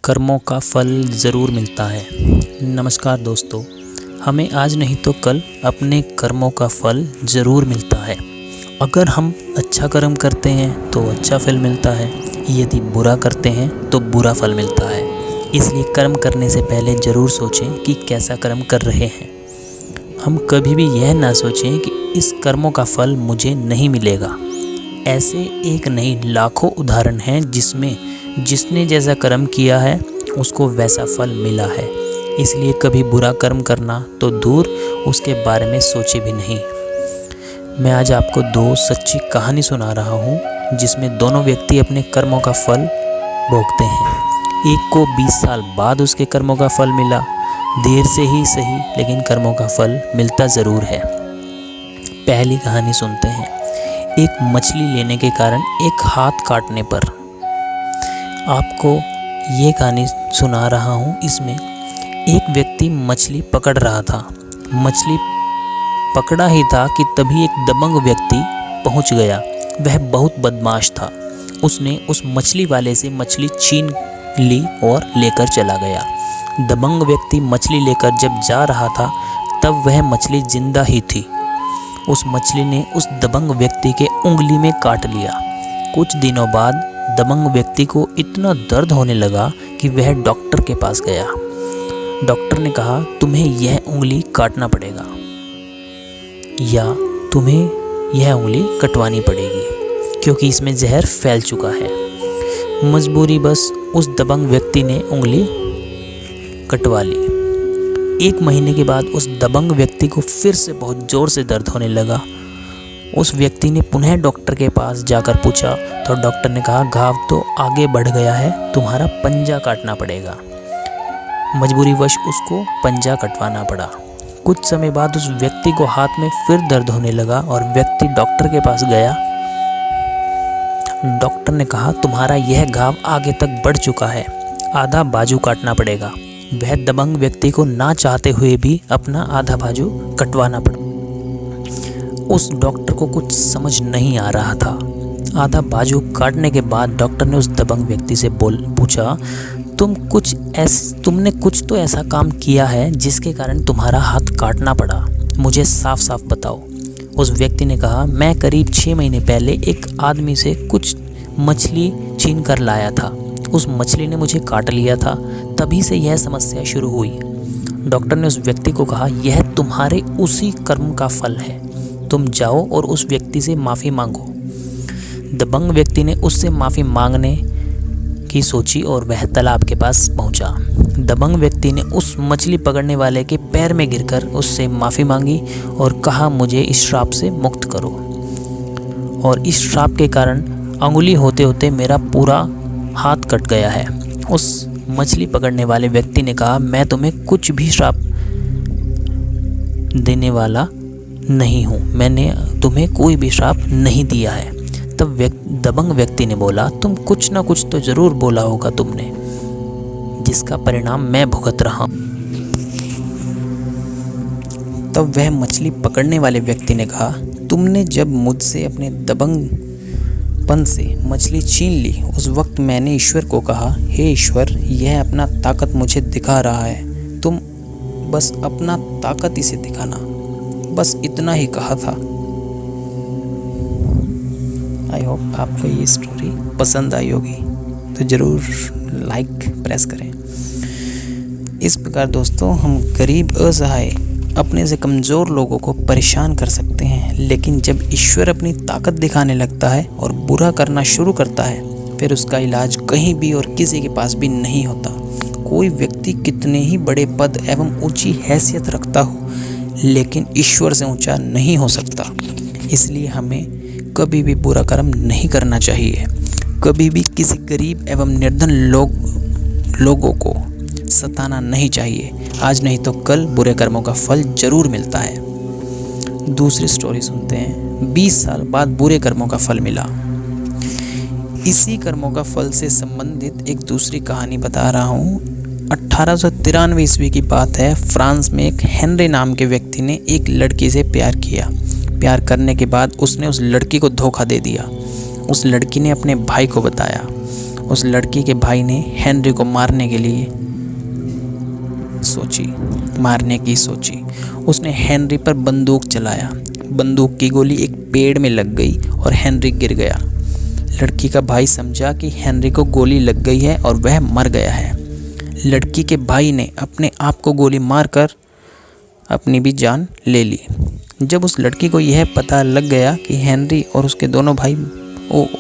कर्मों का फल ज़रूर मिलता है। नमस्कार दोस्तों, हमें आज नहीं तो कल अपने कर्मों का फल ज़रूर मिलता है। अगर हम अच्छा कर्म करते हैं तो अच्छा फल मिलता है, यदि बुरा करते हैं तो बुरा फल मिलता है। इसलिए कर्म करने से पहले ज़रूर सोचें कि कैसा कर्म कर रहे हैं। हम कभी भी यह ना सोचें कि इस कर्मों का फल मुझे नहीं मिलेगा। ऐसे एक नहीं लाखों उदाहरण हैं जिसने जैसा कर्म किया है उसको वैसा फल मिला है। इसलिए कभी बुरा कर्म करना तो दूर, उसके बारे में सोचे भी नहीं। मैं आज आपको दो सच्ची कहानी सुना रहा हूँ जिसमें दोनों व्यक्ति अपने कर्मों का फल भोगते हैं। एक को 20 साल बाद उसके कर्मों का फल मिला। देर से ही सही, लेकिन कर्मों का फल मिलता ज़रूर है। पहली कहानी सुनते हैं। एक मछली लेने के कारण एक हाथ काटने पर। आपको ये कहानी सुना रहा हूँ। इसमें एक व्यक्ति मछली पकड़ रहा था। मछली पकड़ा ही था कि तभी एक दबंग व्यक्ति पहुँच गया। वह बहुत बदमाश था। उसने उस मछली वाले से मछली छीन ली और लेकर चला गया। दबंग व्यक्ति मछली लेकर जब जा रहा था तब वह मछली जिंदा ही थी। उस मछली ने उस दबंग व्यक्ति के उंगली में काट लिया। कुछ दिनों बाद दबंग व्यक्ति को इतना दर्द होने लगा कि वह डॉक्टर के पास गया। डॉक्टर ने कहा, तुम्हें यह उंगली काटना पड़ेगा या तुम्हें यह उंगली कटवानी पड़ेगी, क्योंकि इसमें जहर फैल चुका है। मजबूरी बस उस दबंग व्यक्ति ने उंगली कटवा ली। 1 महीने के बाद उस दबंग व्यक्ति को फिर से बहुत ज़ोर से दर्द होने लगा। उस व्यक्ति ने पुनः डॉक्टर के पास जाकर पूछा तो डॉक्टर ने कहा, घाव तो आगे बढ़ गया है, तुम्हारा पंजा काटना पड़ेगा। मजबूरीवश उसको पंजा कटवाना पड़ा। कुछ समय बाद उस व्यक्ति को हाथ में फिर दर्द होने लगा और व्यक्ति डॉक्टर के पास गया। डॉक्टर ने कहा, तुम्हारा यह घाव आगे तक बढ़ चुका है, आधा बाजू काटना पड़ेगा। वह दबंग व्यक्ति को ना चाहते हुए भी अपना आधा बाजू कटवाना पड़ा। उस डॉक्टर को कुछ समझ नहीं आ रहा था। आधा बाजू काटने के बाद डॉक्टर ने उस दबंग व्यक्ति से पूछा, तुमने कुछ तो ऐसा काम किया है जिसके कारण तुम्हारा हाथ काटना पड़ा, मुझे साफ साफ बताओ। उस व्यक्ति ने कहा, मैं करीब 6 महीने पहले एक आदमी से कुछ मछली छीन कर लाया था। उस मछली ने मुझे काट लिया था, तभी से यह समस्या शुरू हुई। डॉक्टर ने उस व्यक्ति को कहा, यह तुम्हारे उसी कर्म का फल है, तुम जाओ और उस व्यक्ति से माफ़ी मांगो। दबंग व्यक्ति ने उससे माफ़ी मांगने की सोची और वह तालाब के पास पहुंचा। दबंग व्यक्ति ने उस मछली पकड़ने वाले के पैर में गिरकर उससे माफ़ी मांगी और कहा, मुझे इस श्राप से मुक्त करो। और इस श्राप के कारण अंगुली होते होते मेरा पूरा हाथ कट गया है। उस मछली पकड़ने वाले व्यक्ति ने कहा, मैं तुम्हें कुछ भी श्राप देने वाला नहीं हूँ, मैंने तुम्हें कोई भी श्राप नहीं दिया है। तब दबंग व्यक्ति ने बोला, तुम कुछ ना कुछ तो ज़रूर बोला होगा तुमने, जिसका परिणाम मैं भुगत रहा हूँ। तब वह मछली पकड़ने वाले व्यक्ति ने कहा, तुमने जब मुझसे अपने दबंगपन से मछली छीन ली, उस वक्त मैंने ईश्वर को कहा, हे ईश्वर, यह अपना ताकत मुझे दिखा रहा है, तुम बस अपना ताकत इसे दिखाना, बस इतना ही कहा था। आई होप आपको ये स्टोरी पसंद आई होगी, तो ज़रूर लाइक प्रेस करें। इस प्रकार दोस्तों, हम गरीब असहाय अपने से कमज़ोर लोगों को परेशान कर सकते हैं, लेकिन जब ईश्वर अपनी ताकत दिखाने लगता है और बुरा करना शुरू करता है, फिर उसका इलाज कहीं भी और किसी के पास भी नहीं होता। कोई व्यक्ति कितने ही बड़े पद एवं ऊंची हैसियत रखता हो, लेकिन ईश्वर से ऊंचा नहीं हो सकता। इसलिए हमें कभी भी बुरा कर्म नहीं करना चाहिए। कभी भी किसी गरीब एवं निर्धन लोगों को सताना नहीं चाहिए। आज नहीं तो कल बुरे कर्मों का फल जरूर मिलता है। दूसरी स्टोरी सुनते हैं। 20 साल बाद बुरे कर्मों का फल मिला। इसी कर्मों का फल से संबंधित एक दूसरी कहानी बता रहा हूँ। 1893 ईस्वी की बात है। फ्रांस में एक हेनरी नाम के व्यक्ति ने एक लड़की से प्यार किया। प्यार करने के बाद उसने उस लड़की को धोखा दे दिया। उस लड़की ने अपने भाई को बताया। उस लड़की के भाई ने हेनरी को मारने की सोची। उसने हेनरी पर बंदूक चलाया। बंदूक की गोली एक पेड़ में लग गई और हेनरी गिर गया। लड़की का भाई समझा कि हेनरी को गोली लग गई है और वह मर गया है। लड़की के भाई ने अपने आप को गोली मारकर अपनी भी जान ले ली। जब उस लड़की को यह पता लग गया कि हेनरी और उसके दोनों भाई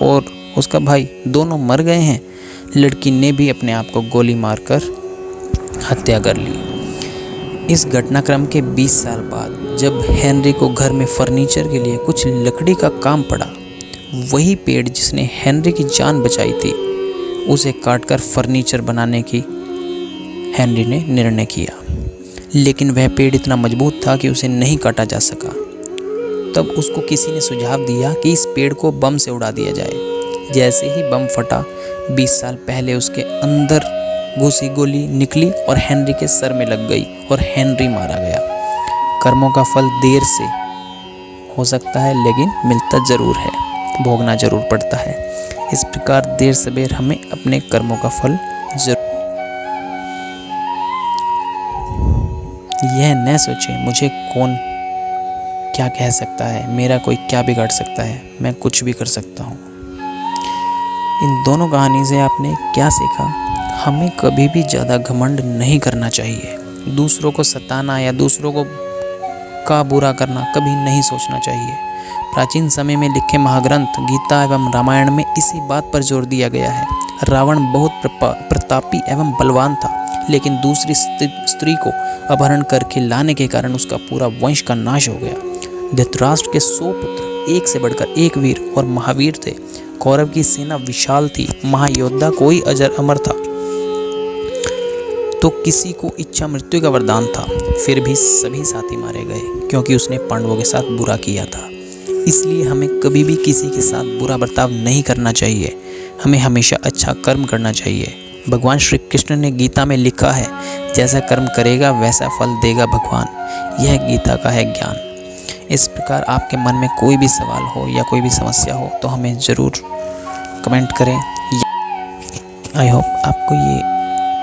और उसका भाई दोनों मर गए हैं, लड़की ने भी अपने आप को गोली मारकर हत्या कर ली। इस घटनाक्रम के 20 साल बाद जब हेनरी को घर में फर्नीचर के लिए कुछ लकड़ी का काम पड़ा, वही पेड़ जिसने हेनरी की जान बचाई थी, उसे काटकर फर्नीचर बनाने की हेनरी ने निर्णय किया। लेकिन वह पेड़ इतना मजबूत था कि उसे नहीं काटा जा सका। तब उसको किसी ने सुझाव दिया कि इस पेड़ को बम से उड़ा दिया जाए। जैसे ही बम फटा, 20 साल पहले उसके अंदर घुसी गोली निकली और हेनरी के सर में लग गई और हेनरी मारा गया। कर्मों का फल देर से हो सकता है, लेकिन मिलता ज़रूर है, भोगना ज़रूर पड़ता है। इस प्रकार देर सवेर हमें अपने कर्मों का फल जरूर। यह न सोचें मुझे कौन क्या कह सकता है, मेरा कोई क्या बिगाड़ सकता है, मैं कुछ भी कर सकता हूँ। इन दोनों कहानी से आपने क्या सीखा? हमें कभी भी ज़्यादा घमंड नहीं करना चाहिए। दूसरों को सताना या दूसरों को का बुरा करना कभी नहीं सोचना चाहिए। प्राचीन समय में लिखे महाग्रंथ गीता एवं रामायण में इसी बात पर जोर दिया गया है। रावण बहुत प्रतापी एवं बलवान था, लेकिन दूसरी स्त्री को अपहरण करके लाने के कारण उसका पूरा वंश का नाश हो गया। धृतराष्ट्र के 100 पुत्र एक से बढ़कर एक वीर और महावीर थे। कौरव की सेना विशाल थी, महायोद्धा कोई अमर था, तो किसी को इच्छा मृत्यु का वरदान था। फिर भी सभी साथी मारे गए क्योंकि उसने पांडवों के साथ बुरा किया था। इसलिए हमें कभी भी किसी के साथ बुरा बर्ताव नहीं करना चाहिए। हमें हमेशा अच्छा कर्म करना चाहिए। भगवान श्री कृष्ण ने गीता में लिखा है, जैसा कर्म करेगा वैसा फल देगा भगवान। यह गीता का है ज्ञान। इस प्रकार आपके मन में कोई भी सवाल हो या कोई भी समस्या हो तो हमें ज़रूर कमेंट करें। आई होप आपको ये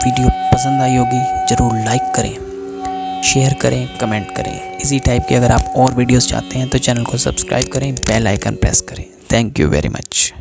वीडियो पसंद आई होगी। ज़रूर लाइक करें, शेयर करें, कमेंट करें। इसी टाइप के अगर आप और वीडियोस चाहते हैं तो चैनल को सब्सक्राइब करें, बेल आइकन प्रेस करें। Thank you very much.